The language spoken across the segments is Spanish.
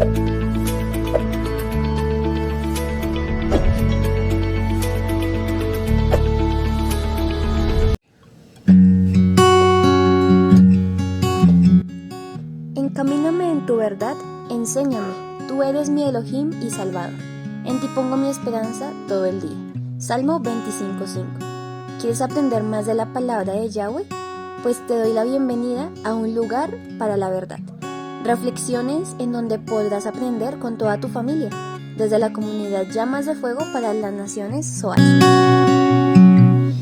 Encamíname en tu verdad, enséñame, tú eres mi Elohim y Salvador. En ti pongo mi esperanza todo el día. Salmo 25:5. ¿Quieres aprender más de la palabra de Yahweh? Pues te doy la bienvenida a un lugar para la verdad. Reflexiones en donde podrás aprender con toda tu familia, desde la comunidad Llamas de Fuego para las Naciones Zoar. Un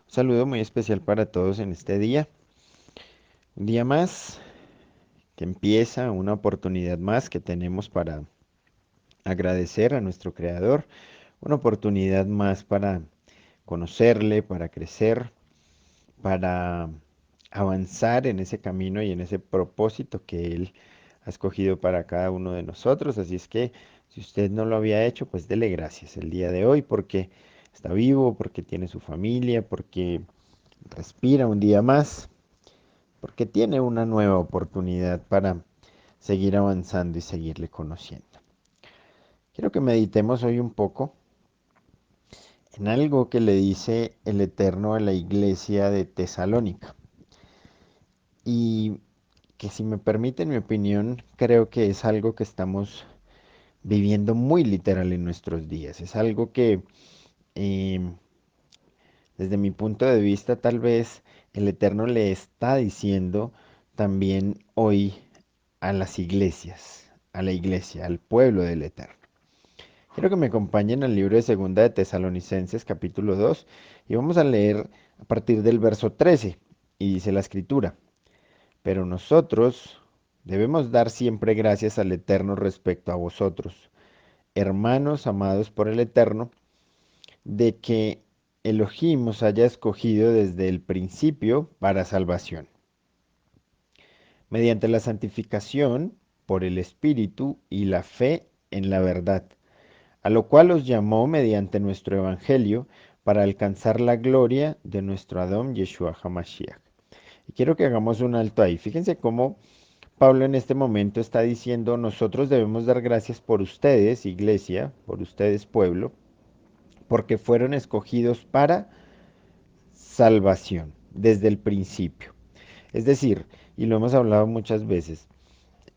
saludo muy especial para todos en este día. Un día más que empieza, una oportunidad más que tenemos para agradecer a nuestro Creador, una oportunidad más para conocerle, para crecer, para avanzar en ese camino y en ese propósito que Él ha escogido para cada uno de nosotros. Así es que si usted no lo había hecho, pues dele gracias el día de hoy porque está vivo, porque tiene su familia, porque respira un día más, porque tiene una nueva oportunidad para seguir avanzando y seguirle conociendo. Quiero que meditemos hoy un poco en algo que le dice el Eterno a la iglesia de Tesalónica y que, si me permiten mi opinión, creo que es algo que estamos viviendo muy literal en nuestros días. Es algo que eh, desde mi punto de vista tal vez el Eterno le está diciendo también hoy a las iglesias, a la iglesia, al pueblo del Eterno. Quiero que me acompañen al libro de Segunda de Tesalonicenses, capítulo 2, y vamos a leer a partir del verso 13, y dice la escritura: pero nosotros debemos dar siempre gracias al Eterno respecto a vosotros, hermanos amados por el Eterno, de que Elohim os haya escogido desde el principio para salvación, mediante la santificación por el Espíritu y la fe en la verdad, a lo cual os llamó mediante nuestro Evangelio para alcanzar la gloria de nuestro Adón Yeshua HaMashiach. Y quiero que hagamos un alto ahí. Fíjense cómo Pablo en este momento está diciendo: nosotros debemos dar gracias por ustedes, iglesia, por ustedes, pueblo, porque fueron escogidos para salvación desde el principio. Es decir, y lo hemos hablado muchas veces,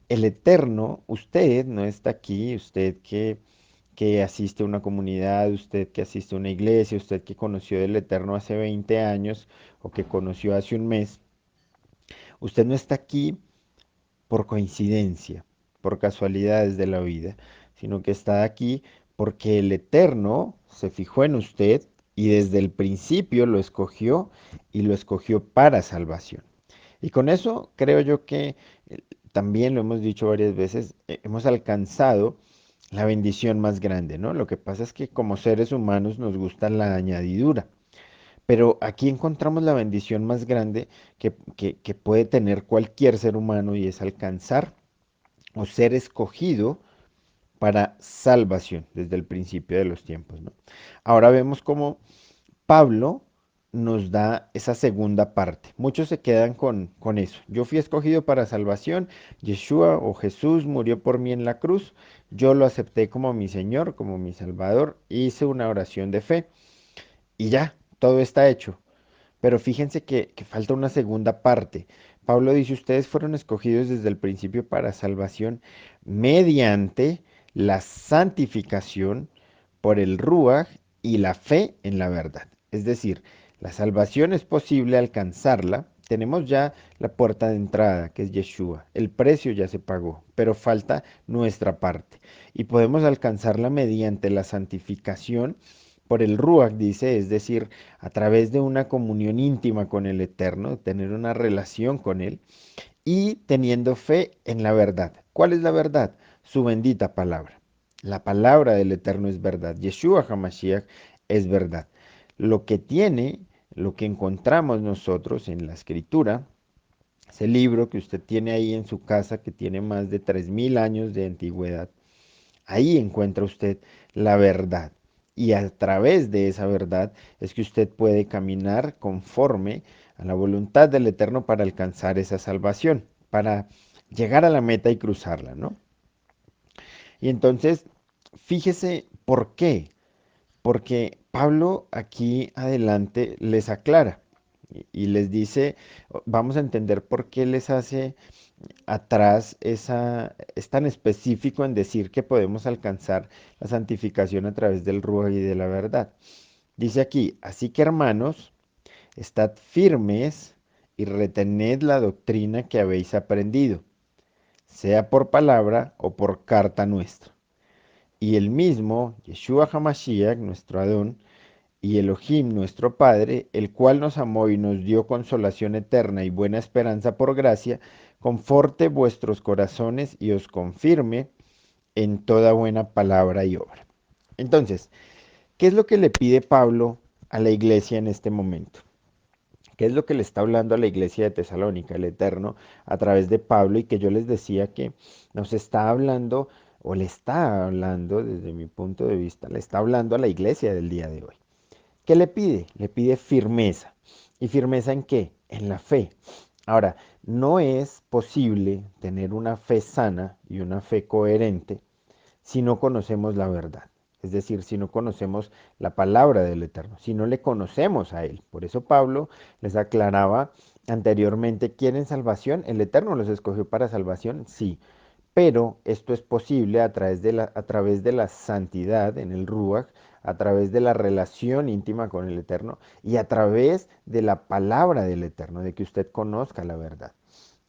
el Eterno, usted no está aquí, usted que asiste a una comunidad, usted que asiste a una iglesia, usted que conoció del Eterno hace 20 años o que conoció hace un mes, usted no está aquí por coincidencia, por casualidades de la vida, sino que está aquí porque el Eterno se fijó en usted y desde el principio lo escogió y lo escogió para salvación. Y con eso creo yo que también lo hemos dicho varias veces, hemos alcanzado la bendición más grande, ¿no? Lo que pasa es que como seres humanos nos gusta la añadidura. Pero aquí encontramos la bendición más grande que puede tener cualquier ser humano, y es alcanzar o ser escogido para salvación desde el principio de los tiempos, ¿no? Ahora vemos cómo Pablo nos da esa segunda parte. Muchos se quedan con eso. Yo fui escogido para salvación, Yeshua o Jesús murió por mí en la cruz, yo lo acepté como mi Señor, como mi Salvador, hice una oración de fe y ya, todo está hecho. Pero fíjense que falta una segunda parte. Pablo dice: ustedes fueron escogidos desde el principio para salvación mediante la santificación por el Ruach y la fe en la verdad. Es decir, la salvación es posible alcanzarla. Tenemos ya la puerta de entrada, que es Yeshua. El precio ya se pagó, pero falta nuestra parte. Y podemos alcanzarla mediante la santificación por el Ruach, dice, es decir, a través de una comunión íntima con el Eterno, tener una relación con Él y teniendo fe en la verdad. ¿Cuál es la verdad? Su bendita palabra. La palabra del Eterno es verdad. Yeshua HaMashiach es verdad. Lo que tiene, lo que encontramos nosotros en la Escritura, ese libro que usted tiene ahí en su casa, que tiene más de 3000 años de antigüedad, ahí encuentra usted la verdad. Y a través de esa verdad es que usted puede caminar conforme a la voluntad del Eterno para alcanzar esa salvación, para llegar a la meta y cruzarla, ¿no? Y entonces, fíjese por qué. Porque Pablo aquí adelante les aclara y les dice, vamos a entender por qué les hace atrás es tan específico en decir que podemos alcanzar la santificación a través del Ruach y de la verdad. Dice aquí, así que hermanos, estad firmes y retened la doctrina que habéis aprendido, sea por palabra o por carta nuestra. Y el mismo, Yeshua HaMashiach, nuestro Adón, y Elohim, nuestro Padre, el cual nos amó y nos dio consolación eterna y buena esperanza por gracia, conforte vuestros corazones y os confirme en toda buena palabra y obra. Entonces, ¿qué es lo que le pide Pablo a la iglesia en este momento? ¿Qué es lo que le está hablando a la iglesia de Tesalónica, el Eterno, a través de Pablo? Y que yo les decía que nos está hablando, o le está hablando, desde mi punto de vista, le está hablando a la iglesia del día de hoy. ¿Qué le pide? Le pide firmeza. ¿Y firmeza en qué? En la fe. Ahora, no es posible tener una fe sana y una fe coherente si no conocemos la verdad. Es decir, si no conocemos la palabra del Eterno, si no le conocemos a Él. Por eso Pablo les aclaraba anteriormente, ¿quieren salvación? El Eterno los escogió para salvación, sí, pero esto es posible a través de la santidad en el Ruach, a través de la relación íntima con el Eterno y a través de la palabra del Eterno, de que usted conozca la verdad.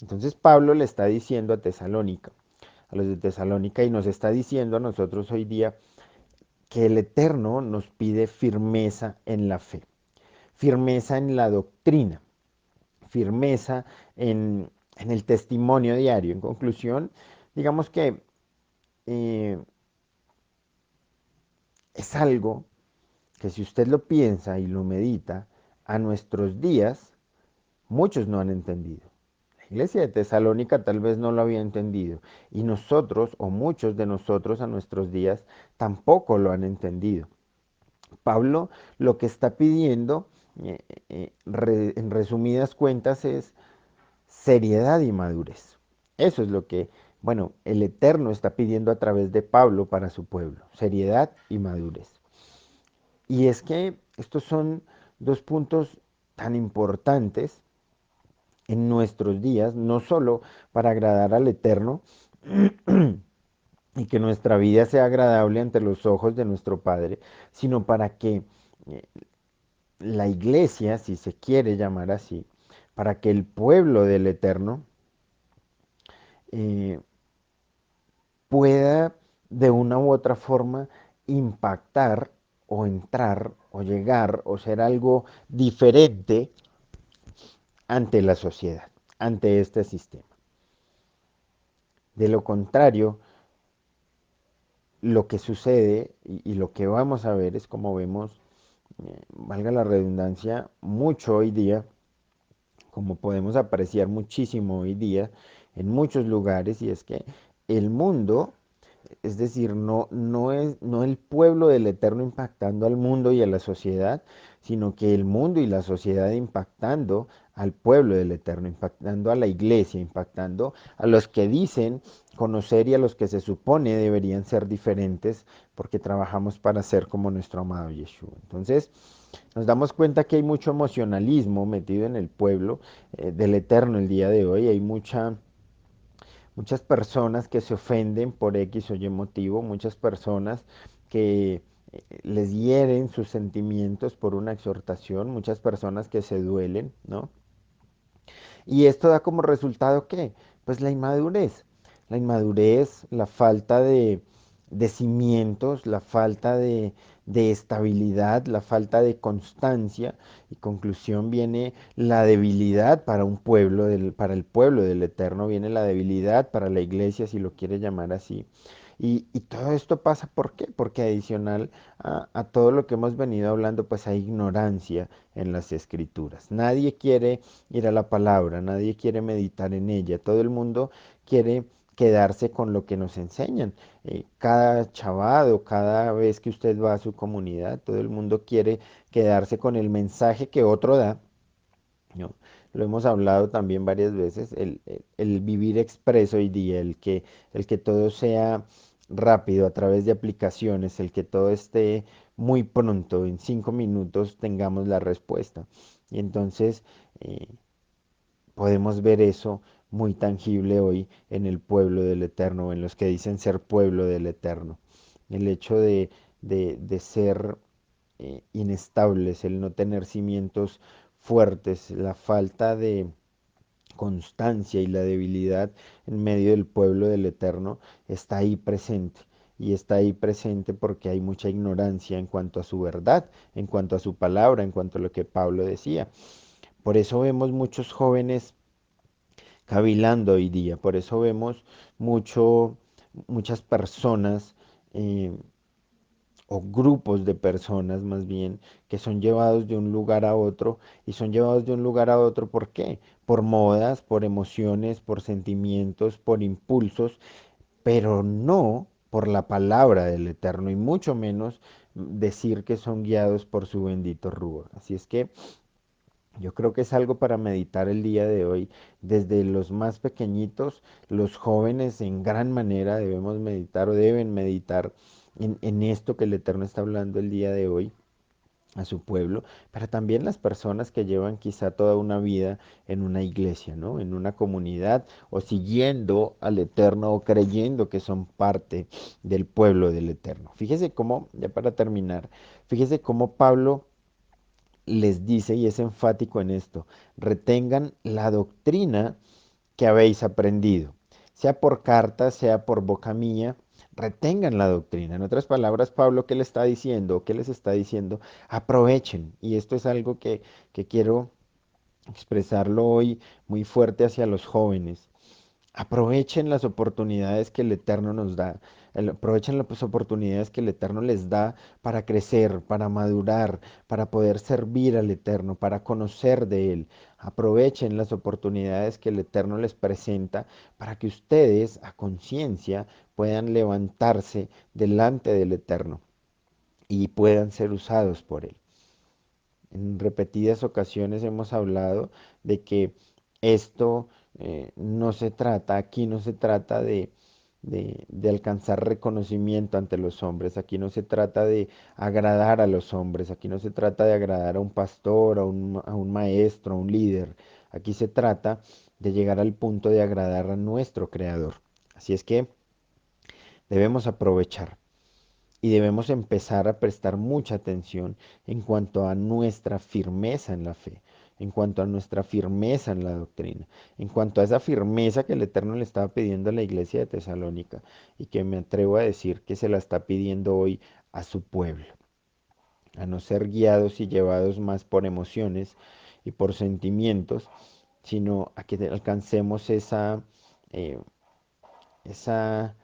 Entonces Pablo le está diciendo a Tesalónica, a los de Tesalónica, y nos está diciendo a nosotros hoy día que el Eterno nos pide firmeza en la fe, firmeza en la doctrina, firmeza en el testimonio diario. En conclusión, digamos que eh, es algo que si usted lo piensa y lo medita, a nuestros días muchos no han entendido. La iglesia de Tesalónica tal vez no lo había entendido y nosotros o muchos de nosotros a nuestros días tampoco lo han entendido. Pablo lo que está pidiendo, en resumidas cuentas, es seriedad y madurez. Eso es lo que, bueno, el Eterno está pidiendo a través de Pablo para su pueblo, seriedad y madurez. Y es que estos son dos puntos tan importantes en nuestros días, no solo para agradar al Eterno y que nuestra vida sea agradable ante los ojos de nuestro Padre, sino para que eh, la iglesia, si se quiere llamar así, para que el pueblo del Eterno eh, pueda de una u otra forma impactar o entrar o llegar o ser algo diferente ante la sociedad, ante este sistema. De lo contrario, lo que sucede y lo que vamos a ver es como vemos, valga la redundancia, mucho hoy día, como podemos apreciar muchísimo hoy día en muchos lugares, y es que el mundo, es decir, no es no el pueblo del Eterno impactando al mundo y a la sociedad, sino que el mundo y la sociedad impactando al pueblo del Eterno, impactando a la iglesia, impactando a los que dicen conocer y a los que se supone deberían ser diferentes porque trabajamos para ser como nuestro amado Yeshua. Entonces, nos damos cuenta que hay mucho emocionalismo metido en el pueblo del Eterno el día de hoy, hay muchas personas que se ofenden por X o Y motivo, muchas personas que les hieren sus sentimientos por una exhortación, muchas personas que se duelen, ¿no? Y esto da como resultado ¿qué? Pues la inmadurez, la falta de cimientos, la falta de estabilidad, la falta de constancia y conclusión viene la debilidad para un pueblo, para el pueblo del Eterno, viene la debilidad para la iglesia, si lo quiere llamar así. Y todo esto pasa, ¿por qué? Porque adicional a todo lo que hemos venido hablando, pues hay ignorancia en las escrituras. Nadie quiere ir a la palabra, nadie quiere meditar en ella, todo el mundo quiere quedarse con lo que nos enseñan. Cada chavado, cada vez que usted va a su comunidad, todo el mundo quiere quedarse con el mensaje que otro da, ¿no? Lo hemos hablado también varias veces, el vivir expreso hoy día, el que todo sea rápido a través de aplicaciones, el que todo esté muy pronto, en 5 minutos tengamos la respuesta. Y entonces eh, podemos ver eso muy tangible hoy en el pueblo del Eterno, en los que dicen ser pueblo del Eterno. El hecho de ser inestables, el no tener cimientos fuertes, la falta de constancia y la debilidad en medio del pueblo del Eterno está ahí presente. Y está ahí presente porque hay mucha ignorancia en cuanto a su verdad, en cuanto a su palabra, en cuanto a lo que Pablo decía. Por eso vemos muchos jóvenes cavilando hoy día, por eso vemos mucho, muchas personas eh, o grupos de personas más bien que son llevados de un lugar a otro y son llevados de un lugar a otro ¿por qué? Por modas, por emociones, por sentimientos, por impulsos, pero no por la palabra del Eterno y mucho menos decir que son guiados por su bendito Rúa. Así es que yo creo que es algo para meditar el día de hoy. Desde los más pequeñitos, los jóvenes en gran manera debemos meditar o deben meditar en esto que el Eterno está hablando el día de hoy a su pueblo, pero también las personas que llevan quizá toda una vida en una iglesia, ¿no? En una comunidad o siguiendo al Eterno o creyendo que son parte del pueblo del Eterno. Fíjese cómo, ya para terminar, fíjese cómo Pablo les dice, y es enfático en esto, retengan la doctrina que habéis aprendido, sea por carta, sea por boca mía, retengan la doctrina. En otras palabras, Pablo, ¿qué le está diciendo? ¿Qué les está diciendo? Aprovechen. Y esto es algo que quiero expresarlo hoy muy fuerte hacia los jóvenes. Aprovechen las oportunidades que el Eterno nos da. Aprovechen las oportunidades que el Eterno les da para crecer, para madurar, para poder servir al Eterno, para conocer de Él. Aprovechen las oportunidades que el Eterno les presenta para que ustedes a conciencia puedan levantarse delante del Eterno y puedan ser usados por Él. En repetidas ocasiones hemos hablado de que esto no se trata, aquí no se trata de alcanzar reconocimiento ante los hombres, aquí no se trata de agradar a los hombres, aquí no se trata de agradar a un pastor, a un maestro, a un líder, aquí se trata de llegar al punto de agradar a nuestro Creador. Así es que debemos aprovechar y debemos empezar a prestar mucha atención en cuanto a nuestra firmeza en la fe, en cuanto a nuestra firmeza en la doctrina, en cuanto a esa firmeza que el Eterno le estaba pidiendo a la iglesia de Tesalónica y que me atrevo a decir que se la está pidiendo hoy a su pueblo, a no ser guiados y llevados más por emociones y por sentimientos, sino a que alcancemos eh, esa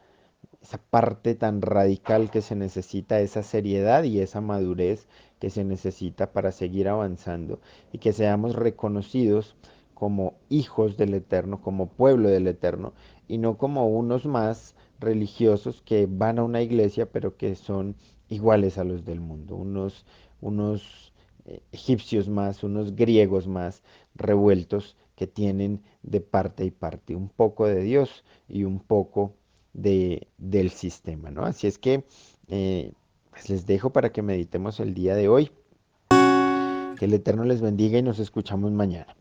esa parte tan radical que se necesita, esa seriedad y esa madurez que se necesita para seguir avanzando y que seamos reconocidos como hijos del Eterno, como pueblo del Eterno, y no como unos más religiosos que van a una iglesia pero que son iguales a los del mundo, unos egipcios más, unos griegos más revueltos que tienen de parte y parte un poco de Dios y un poco del sistema, ¿no? Así es que pues les dejo para que meditemos el día de hoy. Que el Eterno les bendiga y nos escuchamos mañana.